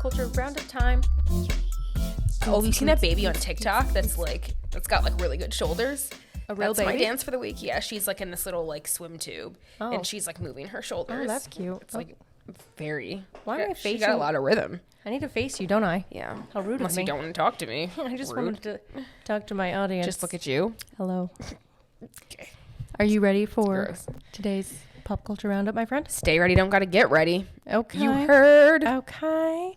culture roundup time. Oh, you seen that baby on TikTok that's got like really good shoulders? A real That's baby? my dance for the week. Yeah, she's like in this little like swim tube, Oh. and she's like moving her shoulders. Oh, that's cute. It's like very. Why am I She got a facing- lot of rhythm. I need to face you, don't I? Yeah. How rude Unless of me. you don't want to talk to me. I just Rude. wanted to talk to my audience. Just look at you. Hello. Okay. Are you ready for Gross. today's pop culture roundup, my friend? Stay ready. Don't gotta get ready. Okay. You heard. Okay.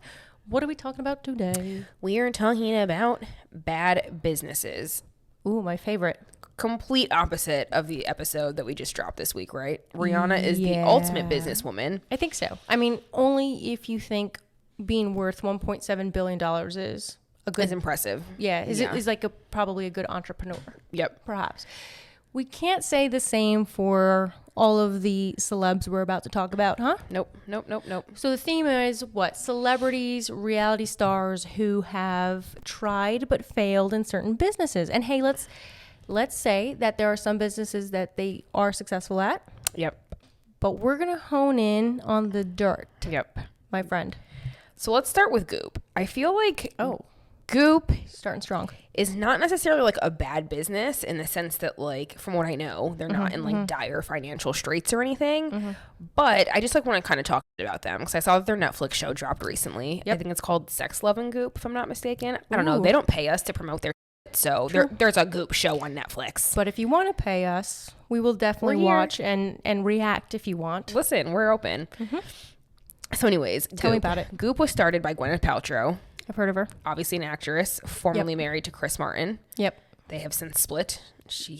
What are we talking about today? We are talking about bad businesses. Ooh, my favorite. Complete opposite of the episode that we just dropped this week, right? Rihanna is the Yeah. ultimate businesswoman. I think so. I mean, only if you think being worth $1.7 billion is a good... Is impressive. Yeah, is like probably a good entrepreneur. Yep. Perhaps. We can't say the same for all of the celebs we're about to talk about, huh? Nope. So the theme is what? Celebrities, reality stars who have tried but failed in certain businesses. And hey, let's say that there are some businesses that they are successful at, Yep. but we're going to hone in on the dirt, Yep. my friend. So let's start with Goop. I feel like Goop Starting strong. is not necessarily like a bad business in the sense that, like, from what I know, they're not in like dire financial straits or anything. But I just like want to kind of talk about them because I saw that their Netflix show dropped recently. Yep. I think it's called Sex, Love, and Goop, if I'm not mistaken. I don't know. Ooh. They don't pay us to promote their shit, so there's a Goop show on Netflix. But if you want to pay us, we will definitely We're here. watch and react if you want. Listen, we're open. So anyways, Tell me Goop. about it. Goop was started by Gwyneth Paltrow, I've heard of her. obviously an actress, formerly married to Chris Martin. Yep. They have since split.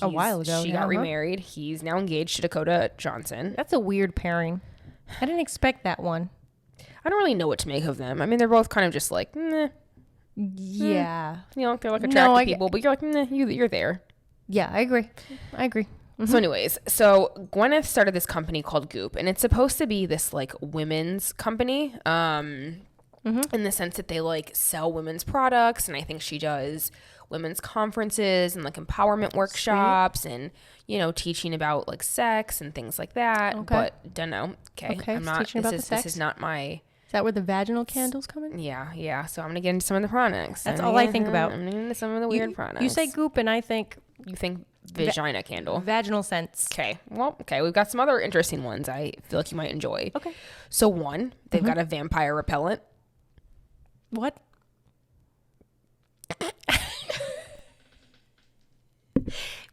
A while ago, She yeah, got huh? remarried. He's now engaged to Dakota Johnson. That's a weird pairing. I didn't expect that one. I don't really know what to make of them. I mean, they're both kind of just like, meh. Yeah. You know, they're like No, attractive I- people, but you're like, nah, you're there. Yeah, I agree. So anyways, so Gwyneth started this company called Goop, and it's supposed to be this like women's company in the sense that they like sell women's products, and I think she does women's conferences and like empowerment workshops and, you know, teaching about like sex and things like that. Okay. But don't know. Okay. Okay, I'm it's not, teaching about the this sex? is not my... Is that where the vaginal candles come in? Yeah. So I'm going to get into some of the products. That's I'm all gonna I think get- about. I'm going to get into some of the weird products. You say goop and I think You think vagina candle. vaginal scents. Okay. Well, okay. We've got some other interesting ones I feel like you might enjoy. Okay. So one, they've got a vampire repellent. What?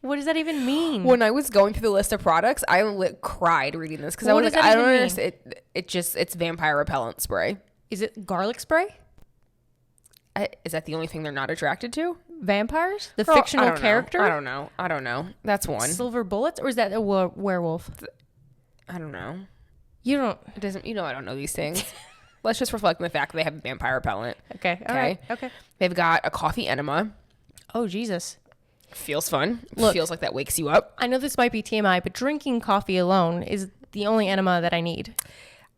What does that even mean? When I was going through the list of products, I cried reading this because I What was does like, that I don't even mean? understand. It's vampire repellent spray. Is it garlic spray? Is that the only thing they're not attracted to? Vampires? The Girl, fictional I don't know. character? I don't know. That's one. Silver bullets? Or is that a werewolf? I don't know. You don't. It doesn't. You know, I don't know these things. Let's just reflect on the fact that they have vampire repellent. Okay. All right. Okay. They've got a coffee enema. Oh, Jesus. Feels fun. Look. Feels like that wakes you up. I know this might be TMI, but drinking coffee alone is the only enema that I need.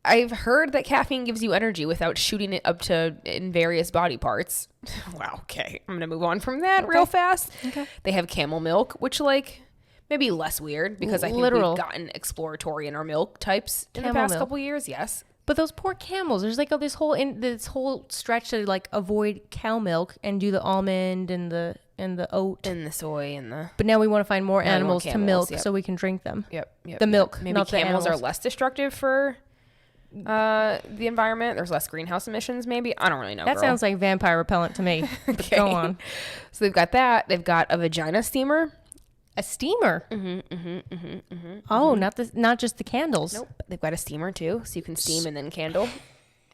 I've heard that caffeine gives you energy without shooting it up to in various body parts. Wow. Okay. I'm going to move on from that real fast. Okay. They have camel milk, which like maybe less weird because I think Literal. we've gotten exploratory in our milk types in the Camel past milk. couple years. Yes. But those poor camels. There's like this whole stretch to like avoid cow milk and do the almond and the oat. And the soy and the... But now we want to find more Now we want animals to camels, milk yep. so we can drink them. Yep. The milk, Maybe not the camels are animals. less destructive for the environment. There's less greenhouse emissions maybe. I don't really know, That girl. sounds like vampire repellent to me. But Okay. go on. So they've got that. They've got a vagina steamer. A steamer. Oh, not just the candles. Nope. They've got a steamer too, so you can steam and then candle.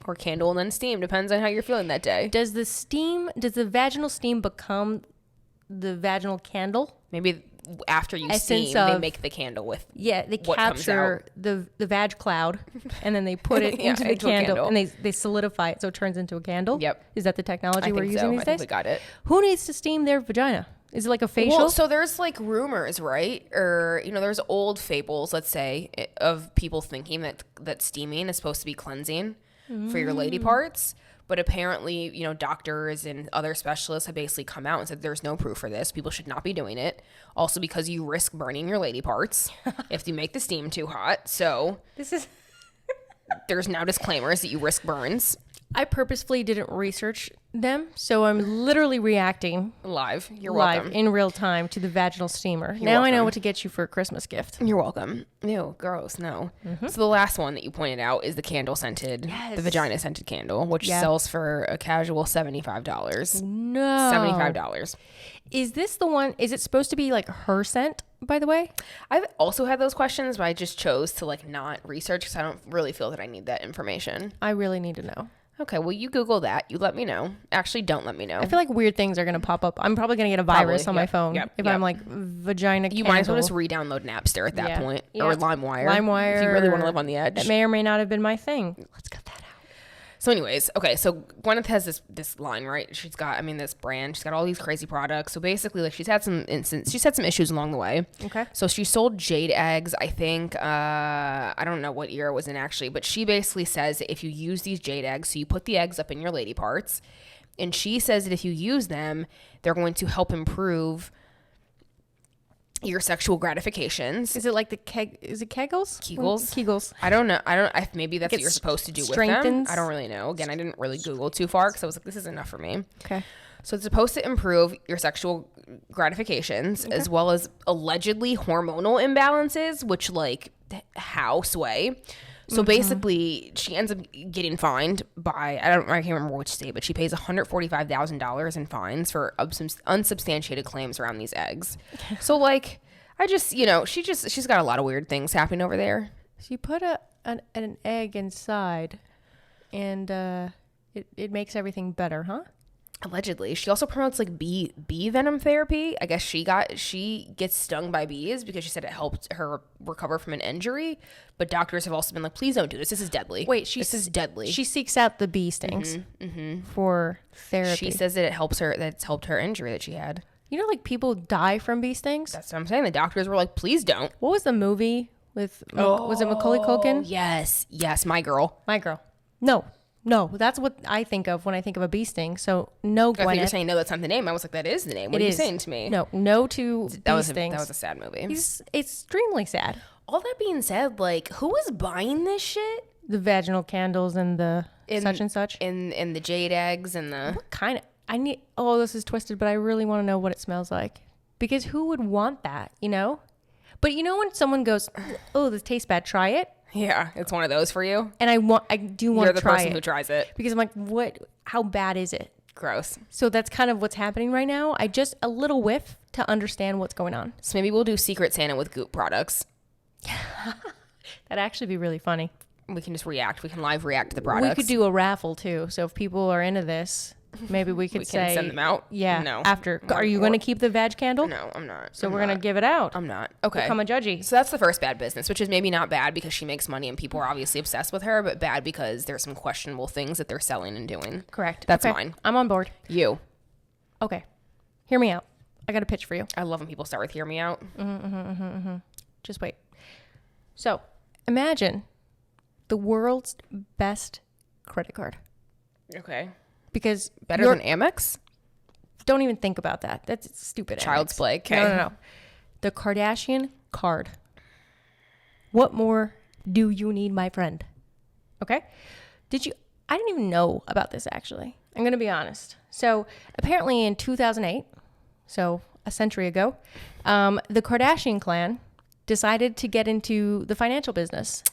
Or candle and then steam. Depends on how you're feeling that day. Does the vaginal steam become the vaginal candle? Maybe after you Essence steam, they of- make the candle with... Yeah, they What comes capture the vag cloud and then they put it Yeah, into the into a candle, candle. and they solidify it so it turns into a candle. Yep. Is that the technology I we're think using so. these I think days? we got it. Who needs to steam their vagina? Is it like a facial? Well, so there's like rumors, right? Or, you know, there's old fables, let's say, of people thinking that steaming is supposed to be cleansing for your lady parts. But apparently, you know, doctors and other specialists have basically come out and said there's no proof for this. People should not be doing it. Also because you risk burning your lady parts if you make the steam too hot. So This is... there's now disclaimers that you risk burns. I purposefully didn't research them, so I'm literally reacting Live. You're live welcome. in real time to the vaginal steamer. Now I know welcome. what to get you for a Christmas gift. You're welcome. Ew, gross. No. So the last one that you pointed out is the candle scented, Yes. the vagina scented candle, which Yeah. sells for a casual $75. No. $75. Is this the one? Is it supposed to be like her scent, by the way? I've also had those questions, but I just chose to like not research because I don't really feel that I need that information. I really need to know. Okay, well, you Google that. You let me know. Actually, don't let me know. I feel like weird things are going to pop up. I'm probably going to get a virus Probably, on my yep, phone yep, if yep. I'm like vagina You might as well candle. just re-download Napster at that Yeah. point, Yeah. or LimeWire. LimeWire. if you really want to live on the edge. That may or may not have been my thing. Let's cut that out. So anyways, okay, so Gwyneth has this line, right? She's got, this brand. She's got all these crazy products. So basically, like, she's had some issues along the way. Okay. So she sold jade eggs, I think, I don't know what year it was in actually, but she basically says that if you use these jade eggs, so you put the eggs up in your lady parts, and she says that if you use them, they're going to help improve your sexual gratifications. Is it like the Is it Kegels? Kegels? Kegels. I don't know. Maybe that's what you're supposed to do with them. strengthens? I don't really know. Again, I didn't really Google too far because I was like, this is enough for me. Okay. So it's supposed to improve your sexual gratifications as well as allegedly hormonal imbalances, which like how sway. So basically, she ends up getting fined by I can't remember which state, but she pays $145,000 in fines for unsubstantiated claims around these eggs. So like, I just she's got a lot of weird things happening over there. So you put an egg inside, and it makes everything better, huh? Allegedly. She also promotes like bee venom therapy. I guess she gets stung by bees because she said it helped her recover from an injury. But doctors have also been like, please don't do this. This is deadly. Wait, this is deadly. She seeks out the bee stings for therapy. She says that it helps her. That's helped her injury that she had. You know, like people die from bee stings. That's what I'm saying. The doctors were like, please don't. What was the movie with? Was it Macaulay Culkin? Yes, my girl. My girl. No, that's what I think of when I think of a bee sting. So no, I thought you were Gwyneth. saying no, that's not the name. I was like, that is the name. What are you saying to me? No to bee stings. That was a sad movie. It's extremely sad. All that being said, like, who is buying this shit? The vaginal candles and the such and such. And the jade eggs and the. What kind of? Oh, this is twisted, but I really want to know what it smells like. Because who would want that, you know? But you know when someone goes, oh, this tastes bad, try it? Yeah, it's one of those for you. And I do want to try it. You're the person who tries it. Because I'm like, how bad is it? Gross. So that's kind of what's happening right now. I just a little whiff to understand what's going on. So maybe we'll do Secret Santa with GOOP products. That'd actually be really funny. We can just react. We can live react to the products. We could do a raffle too. So if people are into this, maybe we could can send them out. Yeah. No. After. Are you going to keep the vag candle? No, I'm not. So we're going to give it out. I'm not. Okay. Become a judgy. So that's the first bad business, which is maybe not bad because she makes money and people are obviously obsessed with her, but bad because there's some questionable things that they're selling and doing. Correct. That's Okay. mine. I'm on board. You. Okay. Hear me out. I got a pitch for you. I love when people start with hear me out. Just wait. So imagine the world's best credit card. Okay. Because Better than Amex? don't even think about that. That's stupid. Child's Amex. play. Okay. No. The Kardashian card. What more do you need, my friend? Okay. I didn't even know about this actually. I'm going to be honest. So apparently in 2008, so a century ago, the Kardashian clan decided to get into the financial business.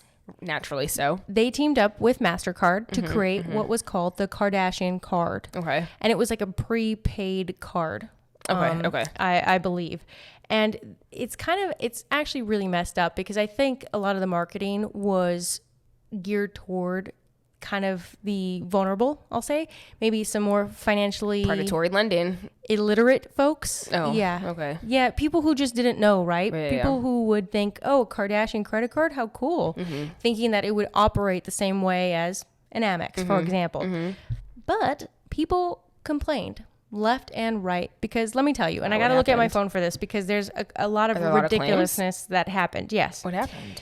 Naturally so. They teamed up with MasterCard to create what was called the Kardashian card. Okay. And it was like a prepaid card. Okay. I believe. And it's actually really messed up because I think a lot of the marketing was geared toward kind of the vulnerable, I'll say. Maybe some more financially Predatory lending. illiterate folks. Oh, yeah. okay. Yeah, people who just didn't know, right? Yeah, People yeah. who would think, oh, Kardashian credit card, how cool. Thinking that it would operate the same way as an Amex, for example. But people complained left and right because let me tell you, and I got to look at my phone for this because there's a lot of there a lot of ridiculousness that happened. Yes. What happened?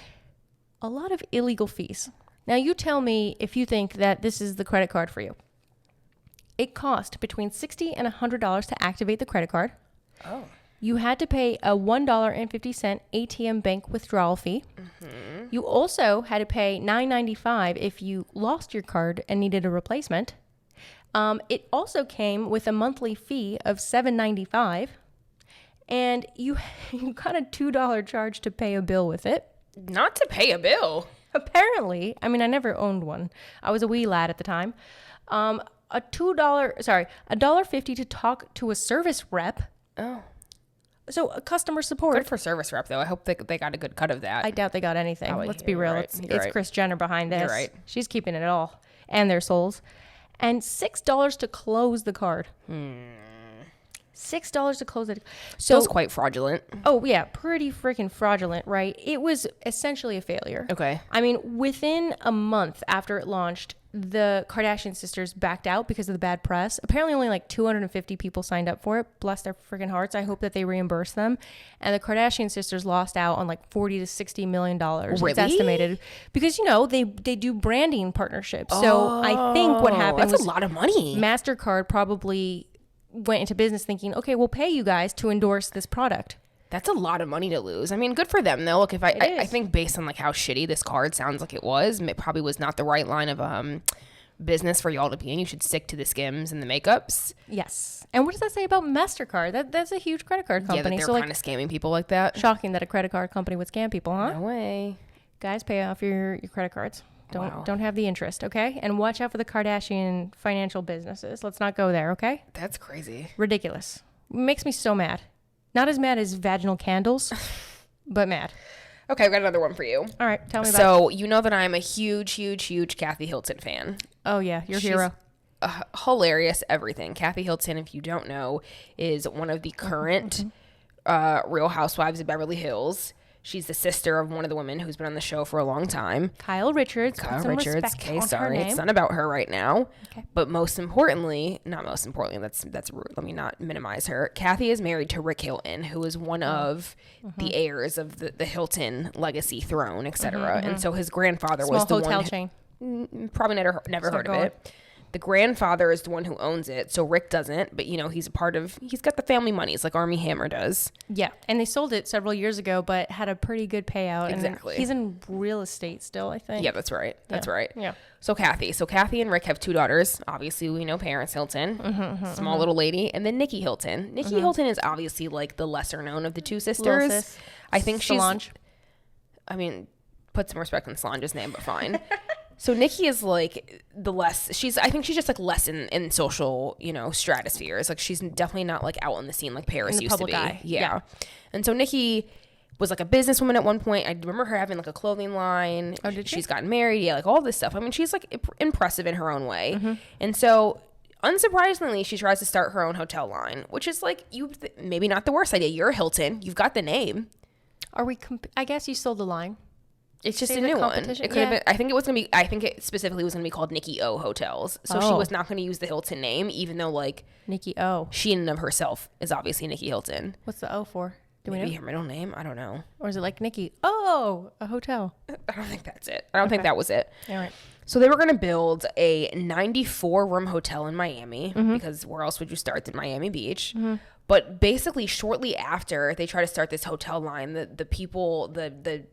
A lot of illegal fees. Now you tell me if you think that this is the credit card for you. It cost between $60 and $100 to activate the credit card. Oh. You had to pay a $1.50 ATM bank withdrawal fee. You also had to pay $9.95 if you lost your card and needed a replacement. It also came with a monthly fee of $7.95, and you got a $2 charge to pay a bill with it. Not to pay a bill. Apparently, I mean, I never owned one. I was a wee lad at the time. $1.50 to talk to a service rep. Oh. So customer support. Good for service rep, though. I hope they got a good cut of that. I doubt they got anything. Probably. Let's be You're real. right. It's Right. Kris Jenner behind this. You're right. She's keeping it all. And their souls. And $6 to close the card. $6 to close it. So Feels quite fraudulent. Oh, yeah. Pretty freaking fraudulent, right? It was essentially a failure. Okay. I mean, within a month after it launched, the Kardashian sisters backed out because of the bad press. Apparently only like 250 people signed up for it. Bless their freaking hearts. I hope that they reimburse them. And the Kardashian sisters lost out on like $40 to $60 million. Really? It's estimated. Because, you know, they do branding partnerships. So I think what happened That's was a lot of money. MasterCard probably went into business thinking, okay, we'll pay you guys to endorse this product. That's a lot of money to lose. I mean, good for them though. Look, if I think based on like how shitty this card sounds like it probably was not the right line of business for y'all to be in. You should stick to the Skims and the makeups. Yes. And what does that say about MasterCard? That's a huge credit card company. Yeah, that so they're kind of scamming people like that. Shocking that a credit card company would scam people, huh? No way. Guys, pay off your credit cards. Wow. Don't have the interest, okay? And watch out for the Kardashian financial businesses. Let's not go there, okay? That's crazy. Ridiculous. Makes me so mad. Not as mad as vaginal candles, but mad. Okay, I've got another one for you. All right, tell me about it. So you know that I'm a huge Kathy Hilton fan. Oh, yeah, your hero. Hilarious everything. Kathy Hilton, if you don't know, is one of the current Real Housewives of Beverly Hills. She's the sister of one of the women who's been on the show for a long time. Kyle Richards. Okay, sorry. It's not about her right now. Okay. But not most importantly, that's rude. Let me not minimize her. Kathy is married to Rick Hilton, who is one of the heirs of the Hilton legacy throne, etc. And so his grandfather was the hotel one chain. Probably never heard of it. The grandfather is the one who owns it, so Rick doesn't, but, you know, he's got the family money. It's like Armie Hammer does. Yeah, and they sold it several years ago, but had a pretty good payout. Exactly. And he's in real estate still, I think. Yeah, that's right. That's right. Yeah. So Kathy and Rick have two daughters. Obviously, we know Paris Hilton, small little lady, and then Nikki Hilton. Nikki Hilton is obviously like the lesser known of the two sisters. I think Solange. Put some respect on Solange's name, but fine. So Nikki is like I think she's just like less in social, you know, stratospheres. Like she's definitely not like out on the scene like Paris used to be. Eye. Yeah. And so Nikki was like a businesswoman at one point. I remember her having like a clothing line. Oh, did she? She's gotten married. Yeah, like all this stuff. I mean, she's like impressive in her own way. And so unsurprisingly, she tries to start her own hotel line, which is like maybe not the worst idea. You're Hilton. You've got the name. Are we? I guess you sold the line. It's just a new one. It could have been. I think it specifically was going to be called Nikki O Hotels. So she was not going to use the Hilton name, even though like Nikki O. She in and of herself is obviously Nikki Hilton. What's the O for? Do Maybe we know? her middle name. I don't know. Or is it like Nikki? Oh, a hotel. I don't think that's it. I don't think that was it. All right. So they were going to build a 94-room hotel in Miami because where else would you start than Miami Beach? But basically, shortly after they try to start this hotel line, the people, the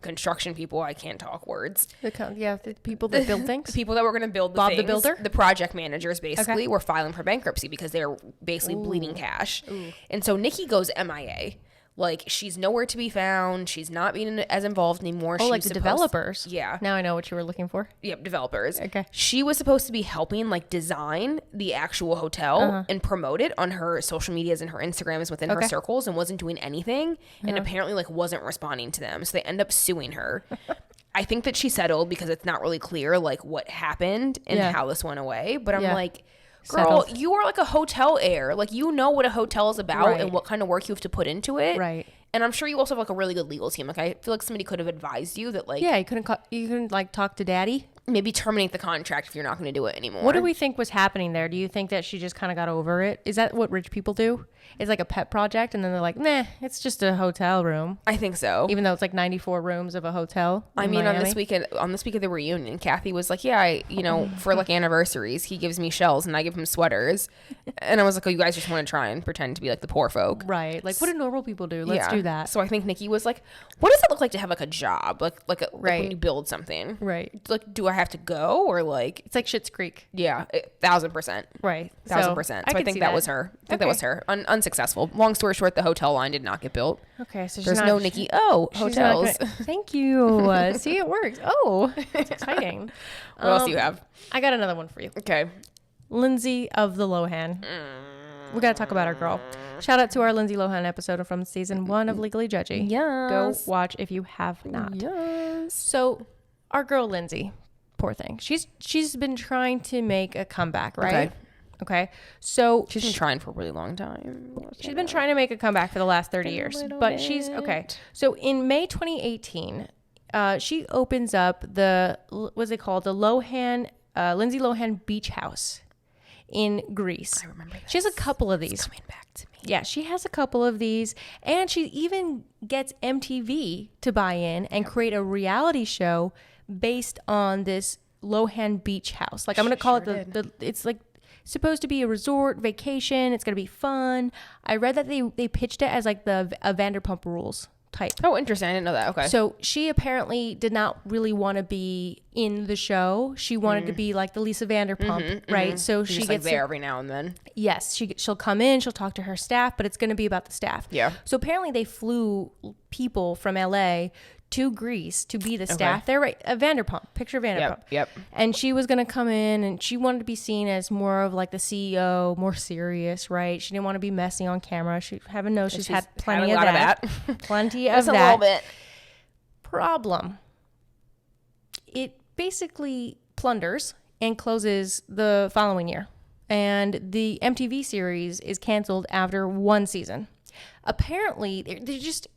construction people, I can't talk words. The people that build things. The people that were going to build Bob things, the Builder? the project managers basically were filing for bankruptcy because they were basically bleeding cash. And so Nikki goes MIA. Like, she's nowhere to be found. She's not being as involved anymore. Oh, like the developers. Yeah. Now I know what you were looking for. Yep, developers. Okay. She was supposed to be helping, like, design the actual hotel and promote it on her social medias and her Instagrams within her circles and wasn't doing anything and apparently, like, wasn't responding to them. So they end up suing her. I think that she settled because it's not really clear, like, what happened and how this went away. But I'm like... Girl, you are like a hotel heir. Like, you know what a hotel is about and what kind of work you have to put into it. Right. And I'm sure you also have like a really good legal team. Like, I feel like somebody could have advised you that, like, yeah, you couldn't like talk to daddy. maybe terminate the contract if you're not going to do it anymore. What do we think was happening there? Do you think that she just kind of got over it? Is that what rich people do? It's like a pet project, and then they're like, nah, it's just a hotel room. I think so. Even though it's like 94 rooms of a hotel. I mean, Miami. on this week of the reunion, Kathy was like, yeah, for like anniversaries, he gives me shells and I give him sweaters. And I was like, oh, you guys just want to try and pretend to be like the poor folk. Right. Like, what do normal people do? Let's do that. So I think Nikki was like, what does it look like to have like a job? Like Right. when you build something. Right. Like, do I have to go or like? It's like Schitt's Creek. Yeah, 1,000%. Right. 1,000%. So I think that was her. I think that was her. Unsuccessful. Long story short, the hotel line did not get built. Okay, so there's no Nikki. Oh, hotels. Thank you. See, it works. Oh, it's exciting. What else do you have? I got another one for you. Okay. Lindsay of the Lohan. We got to talk about our girl. Shout out to our Lindsay Lohan episode from season 1 of Legally Judgy. Yes. Go watch if you have not. Yes. So, our girl Lindsay, poor thing. She's been trying to make a comeback, right? Okay. So she's been trying for a really long time. She's been trying to make a comeback for the last 30 years. But she's okay. So in May 2018, she opens up what's it called? The Lindsay Lohan Beach House in Greece. I remember that. She has a couple of these. It's coming back to me. Yeah, she has a couple of these. And she even gets MTV to buy in and create a reality show based on this Lohan Beach House. Like, I'm going to call it it's like supposed to be a resort vacation. It's going to be fun. I read that they pitched it as like a Vanderpump Rules type. Oh, interesting. I didn't know that. Okay. So she apparently did not really want to be in the show. She wanted to be like the Lisa Vanderpump, right? So she gets gets there every now and then. Yes, she'll come in, she'll talk to her staff, but it's going to be about the staff. Yeah. So apparently they flew people from LA to Greece to be the staff there, right? A Vanderpump, picture Vanderpump. Yep. And she was going to come in and she wanted to be seen as more of like the CEO, more serious, right? She didn't want to be messy on camera. She's had plenty of that. Plenty of that. Just a little bit. Problem. It basically plunders and closes the following year. And the MTV series is canceled after one season. Apparently,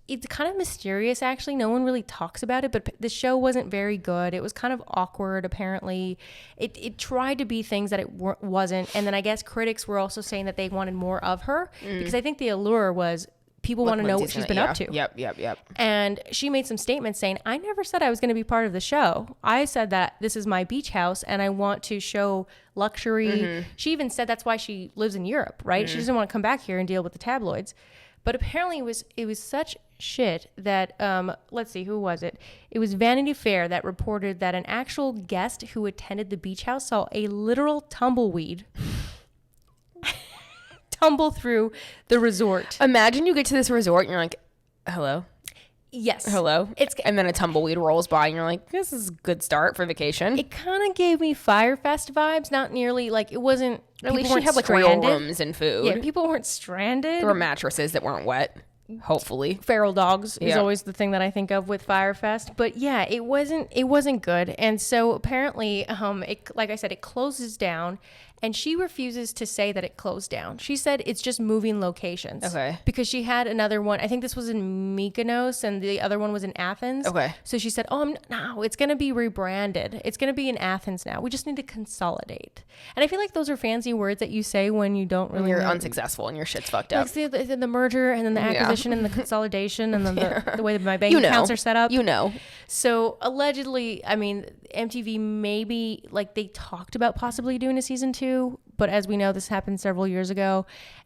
it's kind of mysterious, actually. No one really talks about it, but the show wasn't very good. It was kind of awkward, apparently. It tried to be things that it wasn't. And then I guess critics were also saying that they wanted more of her because I think the allure was people want to know what she's been up to. Yep. And she made some statements saying, I never said I was going to be part of the show. I said that this is my beach house and I want to show luxury. She even said that's why she lives in Europe, right? She doesn't want to come back here and deal with the tabloids. But apparently it was such shit that, let's see, who was it? It was Vanity Fair that reported that an actual guest who attended the beach house saw a literal tumbleweed tumble through the resort. Imagine you get to this resort and you're like, hello? Yes. Hello? And then a tumbleweed rolls by and you're like, this is a good start for vacation. It kind of gave me Fyre Fest vibes, not nearly, like, it wasn't... At least she had like real rooms and food. Yeah, people weren't stranded. There were mattresses that weren't wet, hopefully. Feral dogs is always the thing that I think of with Fyre Fest. But yeah, it wasn't good. And so apparently, like I said, it closes down. And she refuses to say that it closed down. She said it's just moving locations. Okay. Because she had another one. I think this was in Mykonos and the other one was in Athens. Okay. So she said, no, it's going to be rebranded. It's going to be in Athens now. We just need to consolidate. And I feel like those are fancy words that you say when you don't really... When you're unsuccessful and your shit's fucked up. Like the merger and then the acquisition and the consolidation and then the way that my bank accounts are set up. So allegedly, I mean, MTV maybe, like, they talked about possibly doing a season 2. But as we know, this happened several years ago.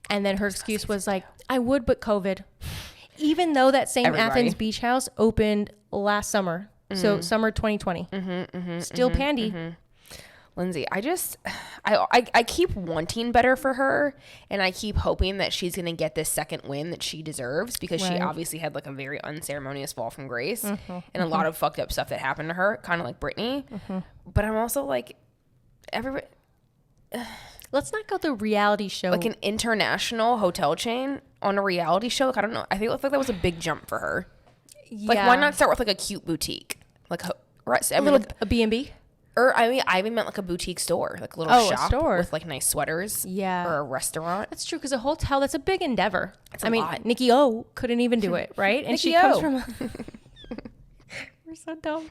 And then her excuse was like, I would, but COVID. Even though that same Athens beach house opened last summer. So summer 2020. Still pandy. Lindsay, I keep wanting better for her. And I keep hoping that she's going to get this second win that she deserves. Because she obviously had like a very unceremonious fall from grace. And a lot of fucked up stuff that happened to her. Kind of like Britney. But I'm also like, everybody... Let's not go the reality show. Like an international hotel chain on a reality show. Like, I don't know. I feel like that was a big jump for her. Yeah. Like, why not start with like a cute boutique? Like a B&B? Or I even meant like a boutique store. Like a little shop store with like nice sweaters. Yeah. Or a restaurant. That's true, because a hotel, that's a big endeavor. It's a lot. Nikki O couldn't even do it, right? And Nikki she comes O. from... So dumb.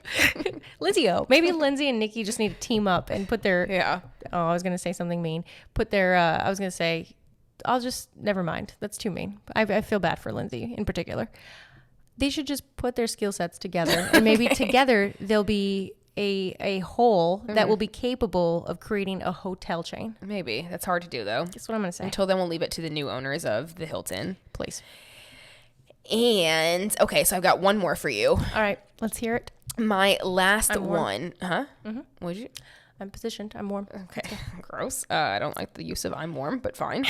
Lindsay O. Maybe Lindsay and Nikki just need to team up and put their. Yeah. Oh, I was gonna say something mean. Put their. I was gonna say. I'll just never mind. That's too mean. I feel bad for Lindsay in particular. They should just put their skill sets together, and maybe together they'll be a whole that will be capable of creating a hotel chain. Maybe. That's hard to do, though. That's what I'm going to say. Until then, we'll leave it to the new owners of the Hilton. Please. And, okay, so I've got one more for you. All right. Let's hear it. My last one. Huh? Mm-hmm. What'd you? I'm positioned. I'm warm. Okay. Gross. I don't like the use of I'm warm, but fine.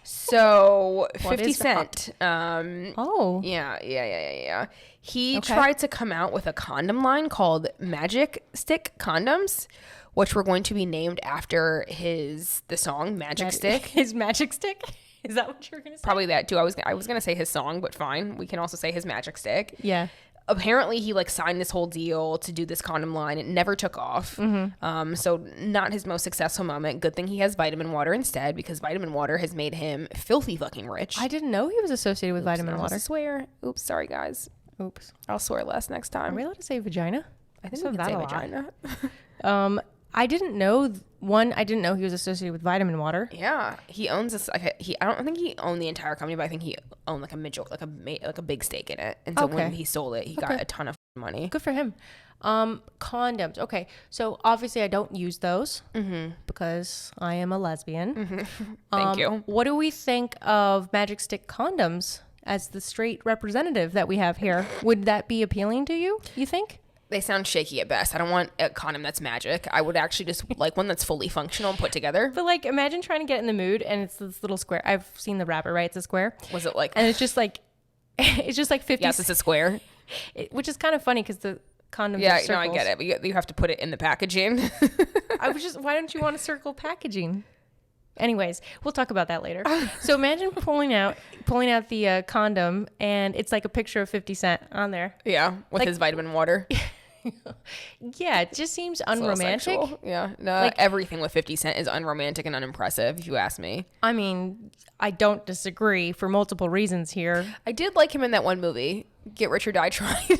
So 50 Cent. Oh. Yeah. He tried to come out with a condom line called Magic Stick Condoms, which were going to be named after the song Magic Stick. His Magic Stick? Is that what you were going to say? Probably that too. I was going to say his song, but fine. We can also say his Magic Stick. Yeah. Apparently he signed this whole deal to do this condom line. It never took off. Mm-hmm. So not his most successful moment. Good thing he has vitamin water instead, because vitamin water has made him filthy fucking rich. I didn't know he was associated with vitamin water. I swear. Oops. Sorry guys. Oops. I'll swear less next time. Are we allowed to say vagina? I think we can say vagina. I didn't know. I didn't know he was associated with vitamin water. Yeah, he owns this. I don't think he owned the entire company, but I think he owned a big stake in it. And so when he sold it, he got a ton of money. Good for him. Condoms. Okay, so obviously I don't use those because I am a lesbian. Mm-hmm. Thank you. What do we think of Magic Stick condoms as the straight representative that we have here? Would that be appealing to you? You think? They sound shaky at best. I don't want a condom that's magic. I would actually just like one that's fully functional and put together. But imagine trying to get in the mood and it's this little square. I've seen the wrapper, right? It's a square. Was it like? And it's just like 50. Yes, it's a square. Which is kind of funny because the condoms Yeah, are circles. no, I get it. But you have to put it in the packaging. Why don't you want a circle packaging? Anyways, we'll talk about that later. So imagine pulling out the condom and it's like a picture of 50 Cent on there. Yeah, with his vitamin water. Yeah, it just seems unromantic. Yeah, no, everything with 50 Cent is unromantic and unimpressive, if you ask me. I mean, I don't disagree for multiple reasons here. I did like him in that one movie, Get Rich or Die Trying.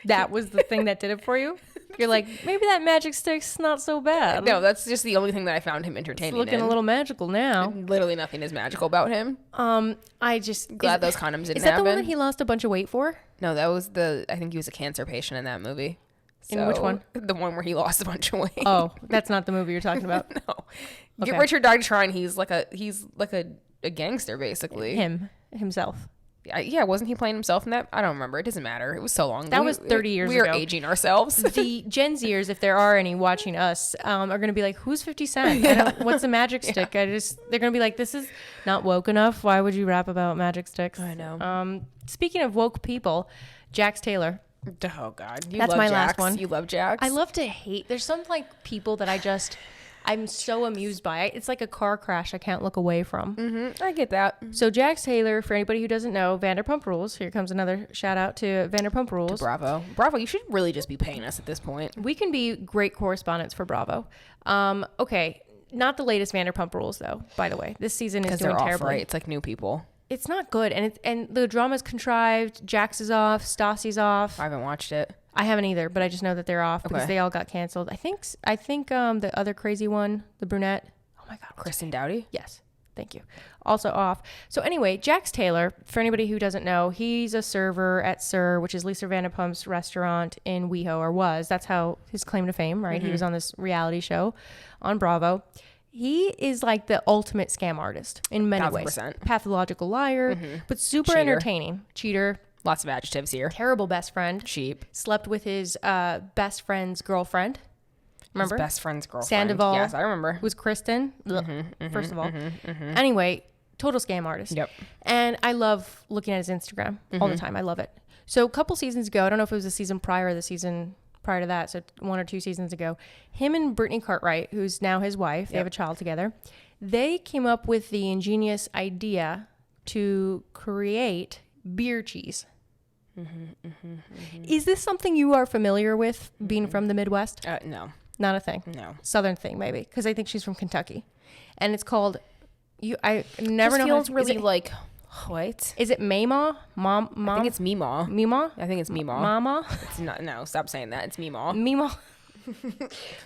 That was the thing that did it for you? You're like, maybe that magic stick's not so bad. No, that's just the only thing that I found him entertaining. It's looking a little magical now. Literally nothing is magical about him. I just glad those condoms didn't happen. Is that the one that he lost a bunch of weight for? No, that was I think he was a cancer patient in that movie. In which one? The one where he lost a bunch of weight. Oh, that's not the movie you're talking about. No. Okay. Get Rich or Die Trying. He's like a gangster basically. Himself. Yeah, wasn't he playing himself in that? I don't remember. It doesn't matter. It was so long. That was 30 years ago. We are aging ourselves. The Gen Zers, if there are any watching us, are going to be like, who's 50 Cent? Yeah. What's a magic stick? They're going to be like, this is not woke enough. Why would you rap about magic sticks? I know. Speaking of woke people, Jax Taylor. Oh, God. That's my last one. You love Jax? I love to hate. There's some people that I'm so amused by. It's like a car crash I can't look away from. Mm-hmm. I get that. So Jax Taylor, for anybody who doesn't know, Vanderpump Rules. Here comes another shout out to Vanderpump Rules. To Bravo, you should really just be paying us at this point. We can be great correspondents for Bravo. Okay, not the latest Vanderpump Rules though. By the way, this season is doing terribly. Right? It's like new people. It's not good, and the drama's contrived. Jax is off. Stassi's off. I haven't watched it. I haven't either, but I just know that they're off because they all got canceled. I think the other crazy one, the brunette. Oh my God, Kristen Doughty. Yes, thank you. Also off. So anyway, Jax Taylor. For anybody who doesn't know, he's a server at Sir, which is Lisa Vanderpump's restaurant in WeHo, or was. That's how his claim to fame, right? Mm-hmm. He was on this reality show on Bravo. He is like the ultimate scam artist in many 1,000%. ways. Pathological liar, but super entertaining. Cheater. Lots of adjectives here. Terrible best friend. Cheap. Slept with his best friend's girlfriend. Remember? His best friend's girlfriend. Sandoval. Yes, I remember. Was Kristen. First of all. Anyway, total scam artist. Yep. And I love looking at his Instagram all the time. I love it. So a couple seasons ago, I don't know if it was the season prior or the season prior to that, so 1 or 2 seasons ago, him and Brittany Cartwright, who's now his wife, they have a child together, they came up with the ingenious idea to create beer cheese. Is this something you are familiar with, being from the Midwest? No. Not a thing? No. Southern thing, maybe, because I think she's from Kentucky. And it's called, I never know. It feels really like What? Is it Mama? Mom? I think it's Meemaw. Mima? I think it's Meemaw. Mama? It's not. No, stop saying that. It's Meemaw. Mima.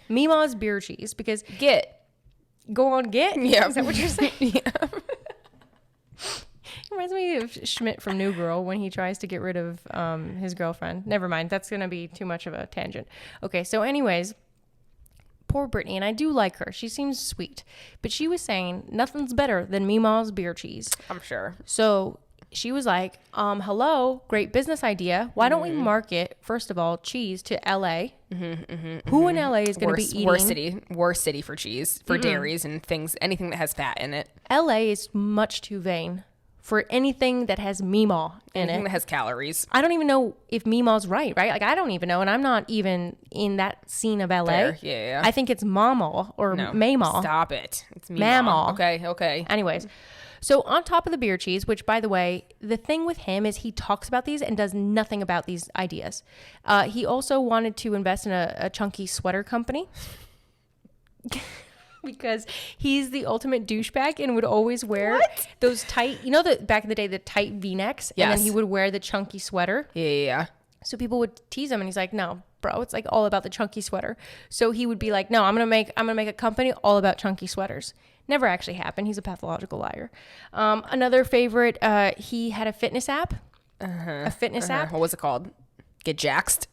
Mima's beer cheese because go on get. Yeah. Is that what you're saying? Yeah. Reminds me of Schmidt from New Girl when he tries to get rid of his girlfriend. Never mind. That's going to be too much of a tangent. Okay. So anyways, poor Brittany. And I do like her. She seems sweet. But she was saying nothing's better than Mima's beer cheese. I'm sure. So she was like, hello, great business idea. Why don't we market, first of all, cheese to LA? Who in LA is going to be eating? Worst city for cheese, for dairies and things, anything that has fat in it. LA is much too vain for anything that has Mima in Anything it. that has calories. I don't even know if Mima's right? Like, I don't even know. And I'm not even in that scene of LA. Fair. Yeah. I think it's Mama or No. Mama. Stop it. It's Meemaw. Mama. Okay. Anyways, so on top of the beer cheese, which by the way, the thing with him is he talks about these and does nothing about these ideas. He also wanted to invest in a chunky sweater company because he's the ultimate douchebag and would always wear those tight, back in the day, the tight V-necks. Yes. And then he would wear the chunky sweater. Yeah. So people would tease him and he's like, no, bro, it's like all about the chunky sweater. So he would be like, no, I'm going to make a company all about chunky sweaters. Never actually happened. He's a pathological liar. Another favorite, he had a fitness app. A fitness app. What was it called? Get Jaxed.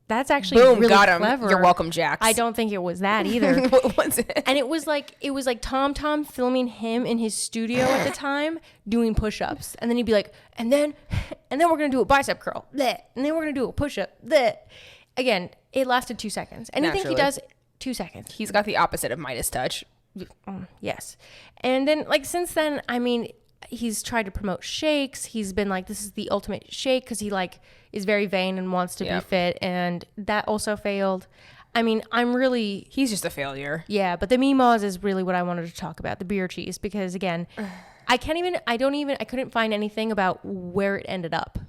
That's actually Boom, really got him. clever. You're welcome, Jax. I don't think it was that either. What was it? And it was like Tom filming him in his studio at the time doing push-ups. And then he'd be like, and then we're going to do a bicep curl. Bleh. And then we're going to do a push-up. Bleh. Again, it lasted 2 seconds. Anything he does, 2 seconds. He's got the opposite of Midas touch. Yes. And then since then, I mean, he's tried to promote shakes. He's been like, this is the ultimate shake because he is very vain and wants to be fit. And that also failed. I mean, he's just a failure. Yeah. But the Mima's is really what I wanted to talk about, the beer cheese, because again, I couldn't find anything about where it ended up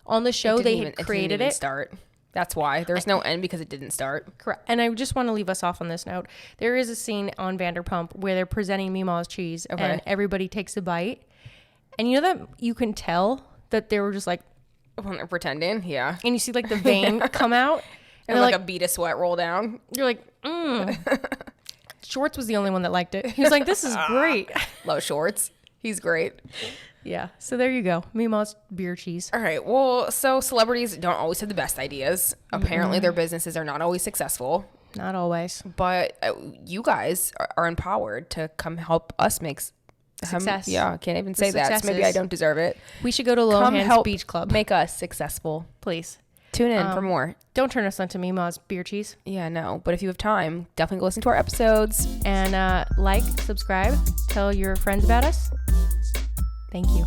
on the show. They had created it. Start. That's why there's no end because it didn't start. Correct. And I just want to leave us off on this note. There is a scene on Vanderpump where they're presenting Mima's cheese and everybody takes a bite. And you know that you can tell that they were just like, when they're pretending, yeah. And you see like the vein come out. And like a bead of sweat roll down. You're like, Shorts was the only one that liked it. He was like, this is great. Love Shorts. He's great. Yeah. So there you go. Mima's beer cheese. All right. Well, so celebrities don't always have the best ideas. Apparently their businesses are not always successful. Not always. But you guys are empowered to come help us make success. Yeah, I can't even say that. So maybe I don't deserve it. We should go to Lohan's Beach Club. Make us successful. Please. Tune in for more. Don't turn us on to Mima's beer cheese. Yeah, no. But if you have time, definitely go listen to our episodes. And like, subscribe, tell your friends about us. Thank you.